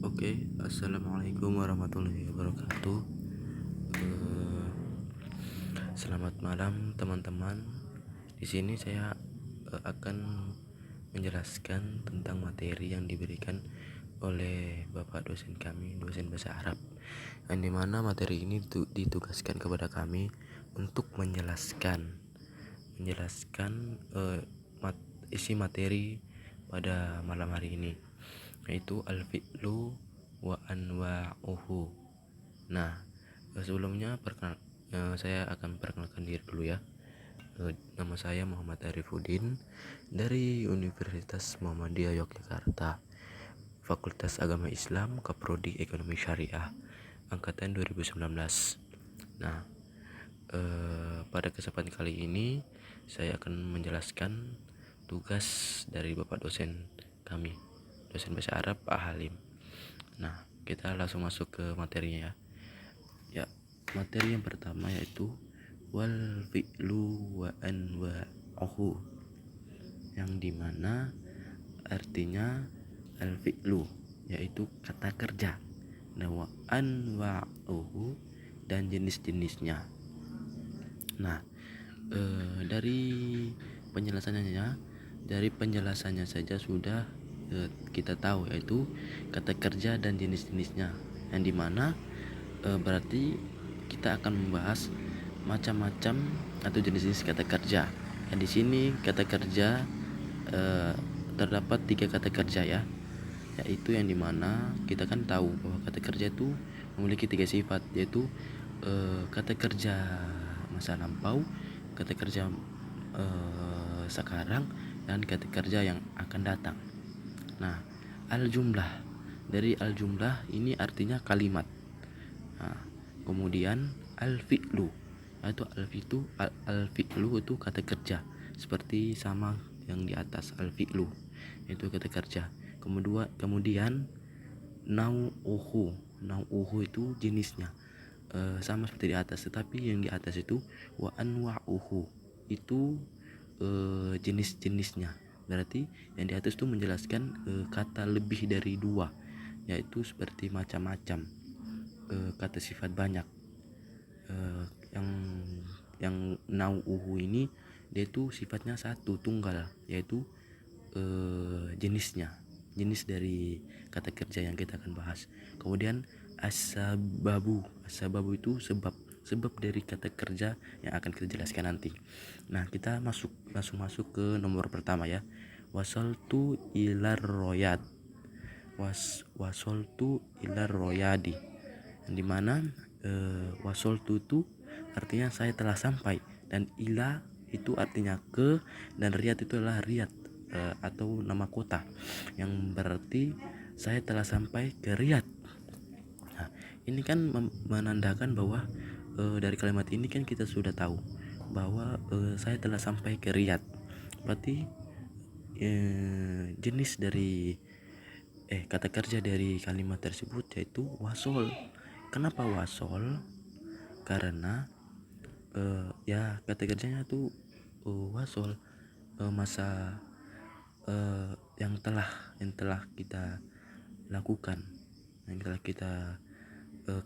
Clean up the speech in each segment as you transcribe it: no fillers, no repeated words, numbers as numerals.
Oke, assalamualaikum warahmatullahi wabarakatuh. Eh, Selamat malam teman-teman. Di sini saya akan menjelaskan tentang materi yang diberikan oleh Bapak dosen kami, dosen bahasa Arab. Yang dimana materi ini ditugaskan kepada kami untuk menjelaskan isi materi pada malam hari ini, yaitu al-fi'lu wa anwa'uhu. Nah, sebelumnya saya akan perkenalkan diri dulu ya. Nama saya Muhammad Arifuddin dari Universitas Muhammadiyah Yogyakarta, Fakultas Agama Islam, Kaprodi Ekonomi Syariah, angkatan 2019. Nah, pada kesempatan kali ini saya akan menjelaskan tugas dari Bapak dosen kami, dosen bahasa Arab Pak Halim. Nah, kita langsung masuk ke materinya ya. Ya, materi yang pertama yaitu wal fi'lu wa anwa'uhu, yang dimana artinya al fi'lu yaitu kata kerja, nah wa anwa'uhu dan jenis-jenisnya. Nah, dari penjelasannya saja sudah kita tahu, yaitu kata kerja dan jenis-jenisnya, yang dimana berarti kita akan membahas macam-macam atau jenis-jenis kata kerja. Di sini kata kerja terdapat 3 kata kerja ya, yaitu yang dimana kita kan tahu bahwa kata kerja itu memiliki 3 sifat, yaitu kata kerja masa lampau, kata kerja sekarang, dan kata kerja yang akan datang. Nah, al-jumlah, dari al-jumlah ini artinya kalimat. Nah, kemudian al-fi'lu, yaitu al-fi'lu itu kata kerja, seperti sama yang di atas, al-fi'lu itu kata kerja. Kemudian nau'uhu itu jenisnya, sama seperti di atas, tetapi yang di atas itu wa anwa'uhu itu jenis-jenisnya. Berarti yang di atas itu menjelaskan kata lebih dari 2, yaitu seperti macam-macam, kata sifat banyak. Yang nau'uhu ini dia itu sifatnya satu, tunggal, yaitu jenis dari kata kerja yang kita akan bahas. Kemudian as-sababu itu sebab dari kata kerja yang akan kita jelaskan nanti. Nah, kita langsung masuk ke nomor pertama ya. Wasoltu ilar royadi, yang dimana wasoltu itu artinya saya telah sampai, dan ila itu artinya ke, dan riyad itu adalah Riyadh atau nama kota, yang berarti saya telah sampai ke Riyadh. Nah, ini kan menandakan bahwa dari kalimat ini kan kita sudah tahu bahwa saya telah sampai ke Riyadh. Berarti jenis dari kata kerja dari kalimat tersebut yaitu wasol. Kenapa wasol? Karena ya kata kerjanya tuh wasol, masa yang telah kita lakukan, yang telah kita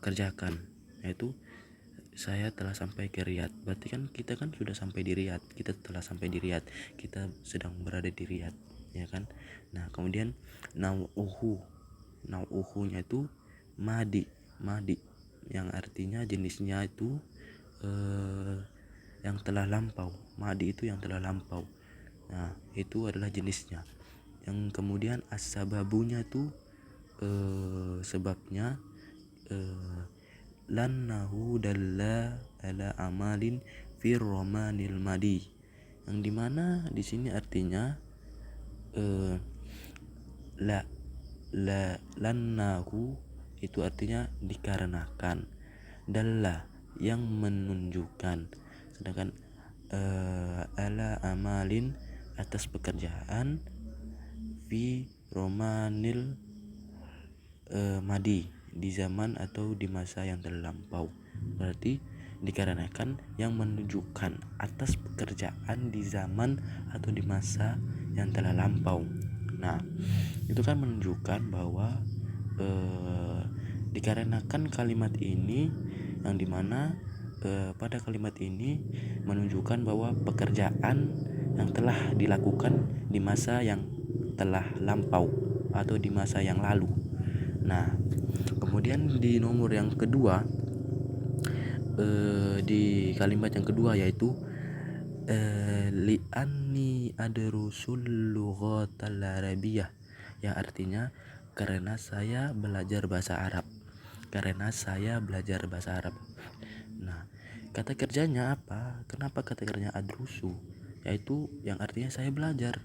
kerjakan, yaitu saya telah sampai ke Riyadh. Berarti kan kita kan sudah sampai di Riyadh, kita telah sampai di Riyadh, kita sedang berada di Riyadh, ya kan. Nah, kemudian nau'uhunya itu madi, yang artinya jenisnya itu yang telah lampau. Madi itu yang telah lampau. Nah, itu adalah jenisnya. Yang kemudian as-sababunya itu sebabnya, lannahu dalla ala amalin fi romanil madi, yang dimana di sini artinya lannahu itu artinya dikarenakan, dalla yang menunjukkan, sedangkan ala amalin atas pekerjaan, fi romanil madi di zaman atau di masa yang telah lampau. Berarti dikarenakan yang menunjukkan atas pekerjaan di zaman atau di masa yang telah lampau. Nah, itu kan menunjukkan bahwa dikarenakan kalimat ini yang dimana pada kalimat ini menunjukkan bahwa pekerjaan yang telah dilakukan di masa yang telah lampau atau di masa yang lalu. Nah, kemudian di nomor yang kedua, di kalimat yang kedua yaitu li'anni adrusul lughatal arabiyah, yang artinya karena saya belajar bahasa Arab. Karena saya belajar bahasa Arab. Nah, kata kerjanya apa? Kenapa kata kerjanya adrusu? Yaitu yang artinya saya belajar.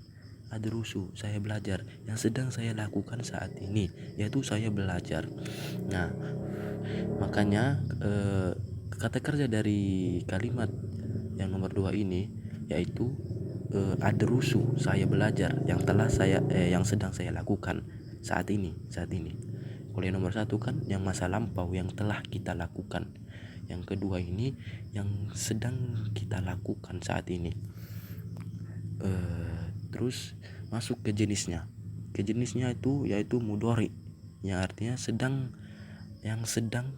Adrusu, saya belajar. Yang sedang saya lakukan saat ini yaitu saya belajar. Nah, makanya kata kerja dari kalimat yang nomor 2 ini yaitu adrusu, saya belajar, yang sedang saya lakukan saat ini. Kalau yang nomor 1 kan yang masa lampau yang telah kita lakukan. Yang kedua ini yang sedang kita lakukan saat ini. Terus masuk ke jenisnya. Itu yaitu mudhari, yang artinya yang sedang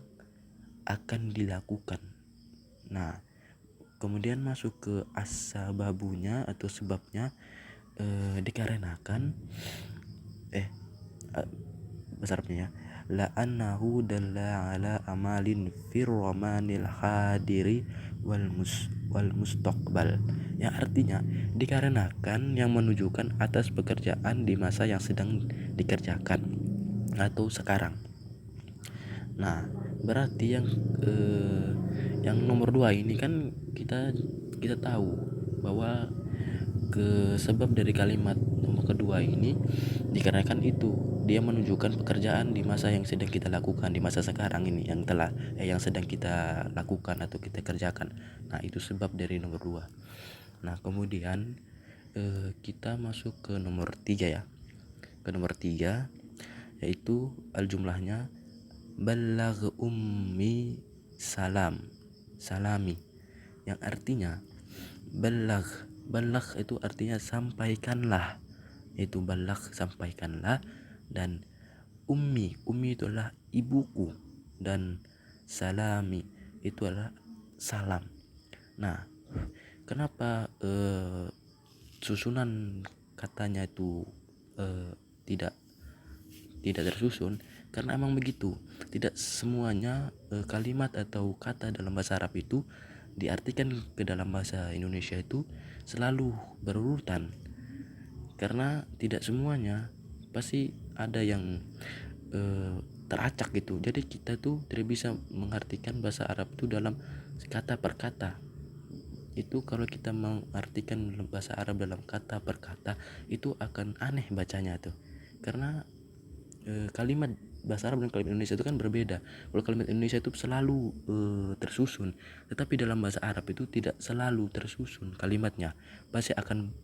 akan dilakukan. Nah, kemudian masuk ke asbabunya atau sebabnya, dikarenakan bahasa Arabnya ya, la annahu dalla ala amalin firmanil hadiri wal mustaqbal, yang artinya dikarenakan yang menunjukkan atas pekerjaan di masa yang sedang dikerjakan atau sekarang. Nah, berarti yang nomor 2 ini kan kita tahu bahwa sebab dari kalimat nomor kedua ini dikarenakan itu dia menunjukkan pekerjaan di masa yang sedang kita lakukan, di masa sekarang ini yang sedang kita lakukan atau kita kerjakan. Nah, itu sebab dari nomor 2. Nah, kemudian kita masuk ke nomor 3 ya. Ke nomor 3 yaitu jumlahnya balagh ummi salami, yang artinya balagh itu artinya sampaikanlah, itu balagh sampaikanlah, dan ummi itu adalah ibuku, dan salami itu adalah salam. Nah, kenapa susunan katanya itu tidak tersusun? Karena emang begitu, tidak semuanya kalimat atau kata dalam bahasa Arab itu diartikan ke dalam bahasa Indonesia itu selalu berurutan, karena tidak semuanya pasti ada yang teracak gitu. Jadi kita tuh tidak bisa mengartikan bahasa Arab itu dalam kata per kata. Itu kalau kita mengartikan bahasa Arab dalam kata per kata itu akan aneh bacanya tuh, karena kalimat bahasa Arab dan kalimat Indonesia itu kan berbeda. Kalau kalimat Indonesia itu selalu tersusun, tetapi dalam bahasa Arab itu tidak selalu tersusun kalimatnya, pasti akan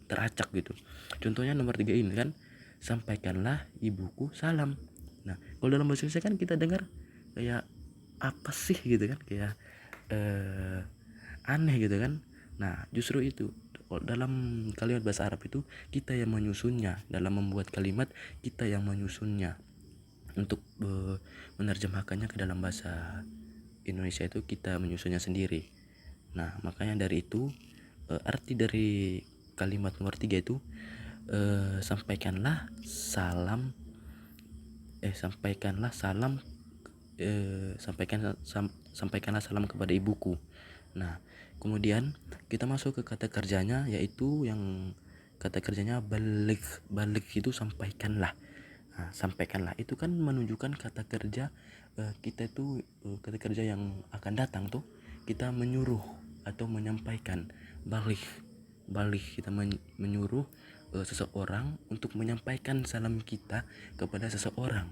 teracak gitu. Contohnya nomor 3 ini kan, sampaikanlah ibuku salam. Nah, kalau dalam bahasa Indonesia kan kita dengar kayak apa sih gitu kan, kayak aneh gitu kan. Nah, justru itu dalam kalimat bahasa Arab itu kita yang menyusunnya, dalam membuat kalimat kita yang menyusunnya untuk menerjemahkannya ke dalam bahasa Indonesia itu kita menyusunnya sendiri. Nah, makanya dari itu arti dari kalimat nomor 3 itu sampaikanlah salam sampaikanlah salam kepada ibuku. Nah, kemudian kita masuk ke kata kerjanya, yaitu yang kata kerjanya balik itu sampaikanlah. Nah, sampaikanlah itu kan menunjukkan kata kerja kita itu kata kerja yang akan datang tuh, kita menyuruh atau menyampaikan. Balik kita menyuruh seseorang untuk menyampaikan salam kita kepada seseorang.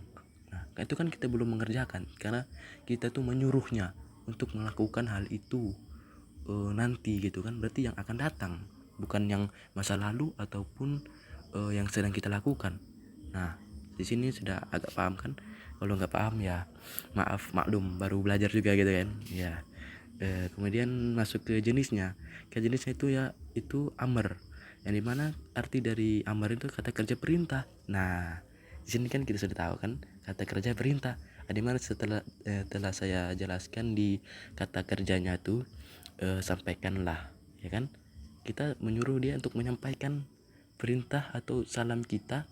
Nah, itu kan kita belum mengerjakan, karena kita tuh menyuruhnya untuk melakukan hal itu nanti gitu kan, berarti yang akan datang, bukan yang masa lalu ataupun yang sedang kita lakukan. Nah, di sini sudah agak paham kan? Kalau nggak paham ya maklum, baru belajar juga gitu kan ya. Kemudian masuk ke jenisnya. Itu ya itu amr, yang dimana arti dari amr itu kata kerja perintah. Nah, Di sini kan kita sudah tahu kan kata kerja perintah. Dimana telah saya jelaskan di kata kerjanya tuh sampaikanlah, ya kan? Kita menyuruh dia untuk menyampaikan perintah atau salam kita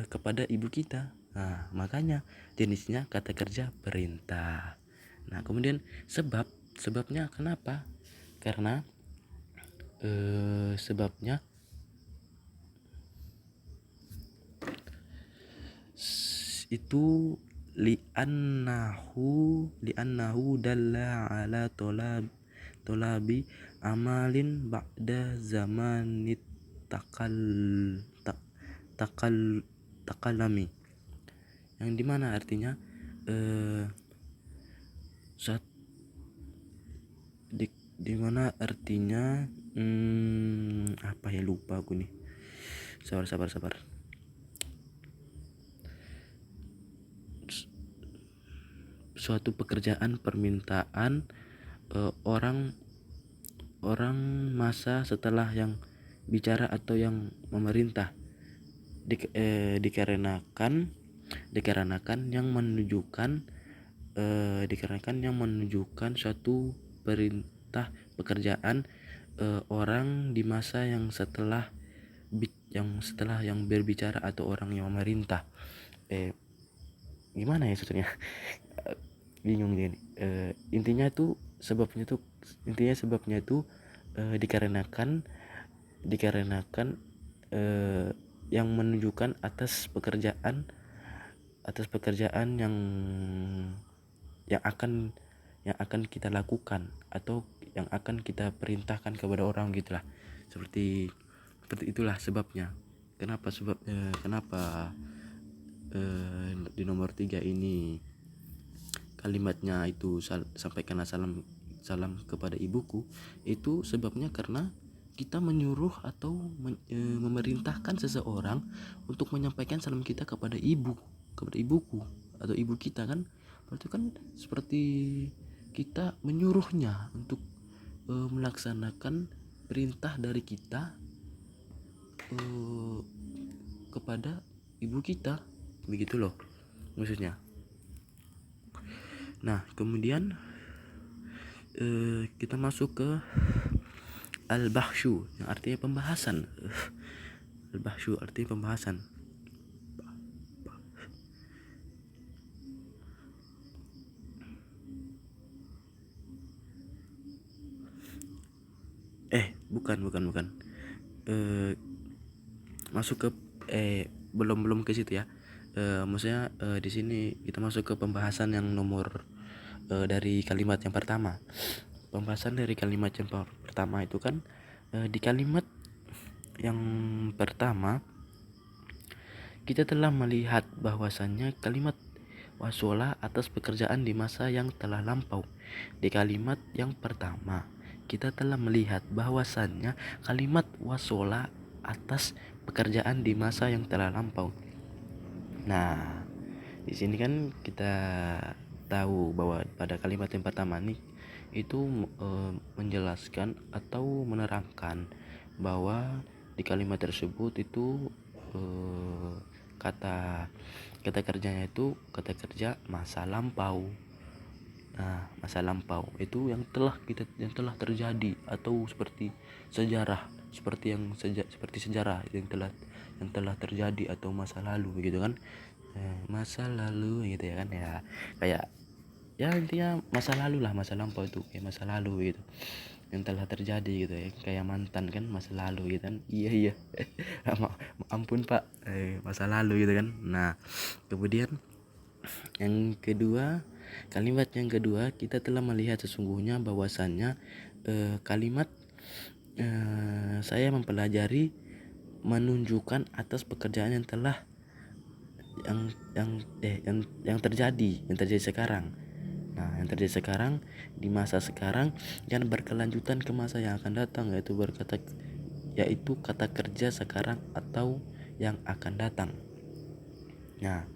kepada ibu kita. Nah, makanya jenisnya kata kerja perintah. Nah, kemudian sebabnya kenapa? Karena sebabnya itu li'annahu dalla ala tolabi amalin ba'da zamanit takal tak, takal takalami, yang dimana artinya saat dimana artinya apa ya, lupa aku nih. Sabar. Suatu pekerjaan permintaan orang masa setelah yang bicara atau yang memerintah dikarenakan yang menunjukkan suatu perintah pekerjaan orang di masa yang setelah yang berbicara atau orang yang memerintah. Gimana ya sebetulnya? Bingung dia nih. Intinya sebabnya itu dikarenakan yang menunjukkan atas pekerjaan yang akan kita lakukan atau yang akan kita perintahkan kepada orang gitulah. Seperti itulah sebabnya. Kenapa di nomor 3 ini kalimatnya itu sampaikanlah salam kepada ibuku, itu sebabnya karena kita menyuruh atau memerintahkan seseorang untuk menyampaikan salam kita kepada ibuku atau ibu kita kan. Berarti kan seperti kita menyuruhnya untuk melaksanakan perintah dari kita kepada ibu kita, begitu loh maksudnya. Nah, kemudian kita masuk ke al-bahsyu yang artinya pembahasan. Al-bahsyu artinya pembahasan. Bukan. Masuk ke belum ke situ ya. Maksudnya di sini kita masuk ke pembahasan yang nomor dari kalimat yang pertama. Pembahasan dari kalimat yang pertama itu kan di kalimat yang pertama kita telah melihat bahwasannya kalimat wasola atas pekerjaan di masa yang telah lampau. Di kalimat yang pertama kita telah melihat bahwasannya kalimat wasola atas pekerjaan di masa yang telah lampau. Nah, di sini kan kita tahu bahwa pada kalimat yang pertama nih itu menjelaskan atau menerangkan bahwa di kalimat tersebut itu kata kerjanya itu kata kerja masa lampau. Nah, masa lampau itu yang telah terjadi atau seperti sejarah, seperti sejarah yang telah terjadi atau masa lalu begitu kan. Masa lalu gitu ya kan, ya kayak ya intinya masa lalu lah, masa lampau itu kayak masa lalu gitu yang telah terjadi gitu ya, kayak mantan kan masa lalu gitu kan. Iya ampun pak, masa lalu gitu kan. Nah, kemudian kalimat yang kedua kita telah melihat sesungguhnya bahwasannya kalimat saya mempelajari menunjukkan atas pekerjaan yang telah yang terjadi sekarang. Nah, yang terjadi sekarang di masa sekarang yang berkelanjutan ke masa yang akan datang, yaitu kata kerja sekarang atau yang akan datang. Nah,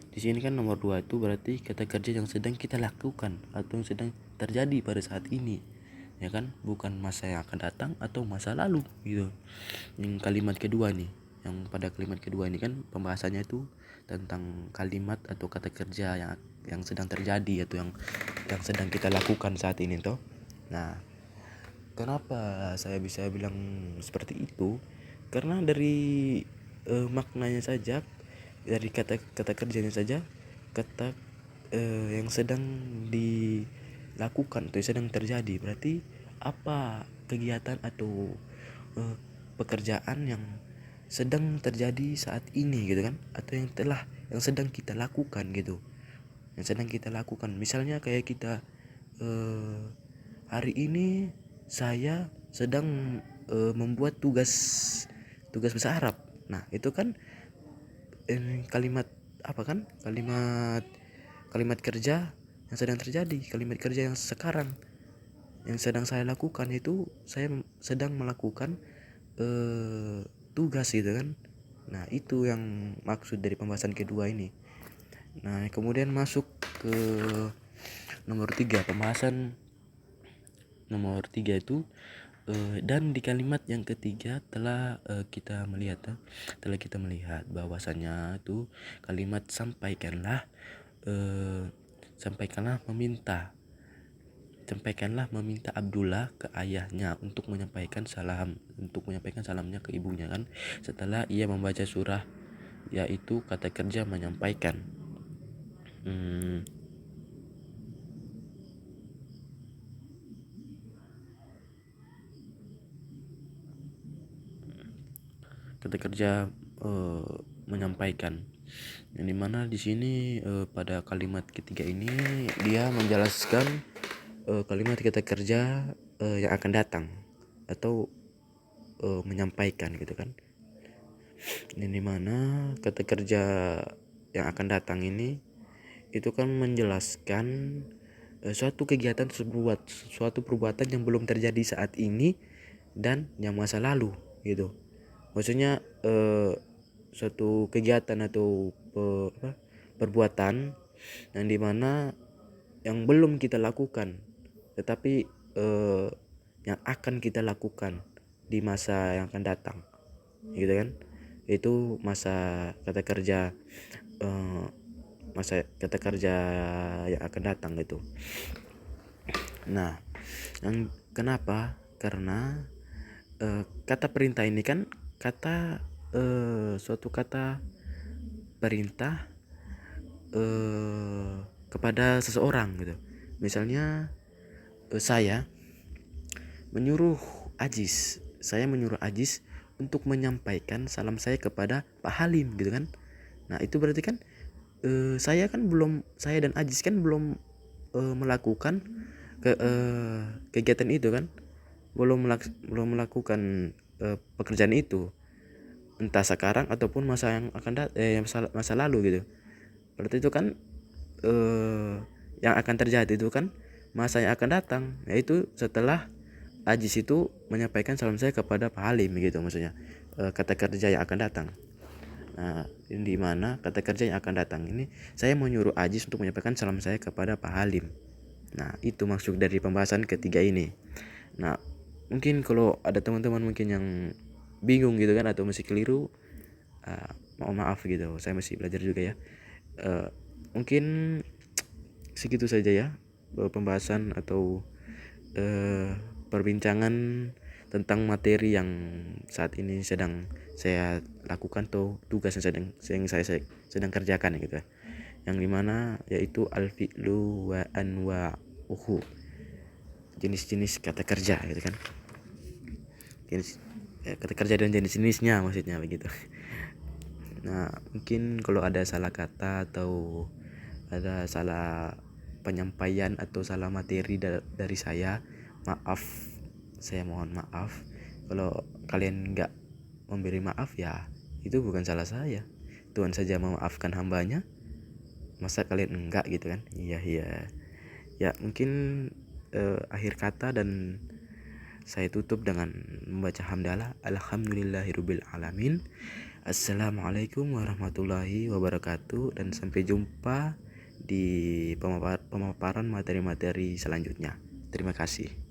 di sini kan nomor 2 itu berarti kata kerja yang sedang kita lakukan atau yang sedang terjadi pada saat ini, ya kan, bukan masa yang akan datang atau masa lalu gitu. Yang kalimat kedua nih, yang pada kalimat kedua ini kan pembahasannya itu tentang kalimat atau kata kerja yang sedang terjadi atau yang sedang kita lakukan saat ini toh. Nah, kenapa saya bisa bilang seperti itu? Karena dari maknanya saja, dari kata kerjanya saja, kata yang sedang dilakukan atau yang sedang terjadi, berarti apa kegiatan atau pekerjaan yang sedang terjadi saat ini gitu kan, atau yang sedang kita lakukan gitu, yang sedang kita lakukan. Misalnya kayak kita hari ini saya sedang membuat tugas bahasa Arab. Nah, itu kan kalimat apa kan? Kalimat kerja yang sedang terjadi, kalimat kerja yang sekarang yang sedang saya lakukan itu saya sedang melakukan tugas gitu kan. Nah, itu yang maksud dari pembahasan kedua ini. Nah, kemudian masuk ke nomor 3, pembahasan nomor 3 itu dan di kalimat yang ketiga telah kita melihat bahwasanya itu kalimat sampaikanlah meminta Abdullah ke ayahnya untuk menyampaikan salamnya ke ibunya kan, setelah ia membaca surah, yaitu kata kerja menyampaikan. Kata kerja menyampaikan, yang dimana di sini pada kalimat ketiga ini dia menjelaskan kalimat kata kerja yang akan datang atau menyampaikan gitu kan. Yang dimana kata kerja yang akan datang ini itu kan menjelaskan suatu kegiatan tersebut, suatu perbuatan yang belum terjadi saat ini dan yang masa lalu gitu. Maksudnya suatu kegiatan atau perbuatan yang dimana yang belum kita lakukan tetapi yang akan kita lakukan di masa yang akan datang gitu kan. Itu masa kata kerja yang akan datang gitu. Nah, yang kenapa? Karena kata perintah ini kan suatu kata perintah kepada seseorang gitu. Misalnya saya menyuruh Ajis untuk menyampaikan salam saya kepada Pak Halim gitu kan. Nah, itu berarti kan saya dan Ajis kan belum melakukan kegiatan itu kan, belum melakukan pekerjaan itu, entah sekarang ataupun masa yang akan masa lalu gitu. Berarti itu kan yang akan terjadi itu kan masa yang akan datang, yaitu setelah Ajis itu menyampaikan salam saya kepada Pak Halim gitu, maksudnya kata kerja yang akan datang. Nah, di mana kata kerja yang akan datang ini saya menyuruh Ajis untuk menyampaikan salam saya kepada Pak Halim. Nah, itu maksud dari pembahasan ketiga ini. Nah, mungkin kalau ada teman-teman mungkin yang bingung gitu kan atau masih keliru, mohon maaf gitu, saya masih belajar juga ya. Mungkin segitu saja ya pembahasan atau perbincangan tentang materi yang saat ini sedang saya lakukan atau tugas yang saya sedang kerjakan gitu ya. Yang dimana yaitu al-fi'lu wa anwa'uhu, jenis-jenis kata kerja gitu kan. Jenis kata kerja dan jenis-jenisnya maksudnya begitu. Nah, mungkin kalau ada salah kata atau ada salah penyampaian atau salah materi dari saya, maaf, saya mohon maaf. Kalau kalian nggak memberi maaf ya itu bukan salah saya, Tuhan saja memaafkan hambanya, masa kalian enggak gitu kan. Iya ya, mungkin akhir kata dan saya tutup dengan membaca hamdalah alhamdulillahirabbil alamin. Assalamualaikum warahmatullahi wabarakatuh, dan sampai jumpa di pemaparan materi-materi selanjutnya. Terima kasih.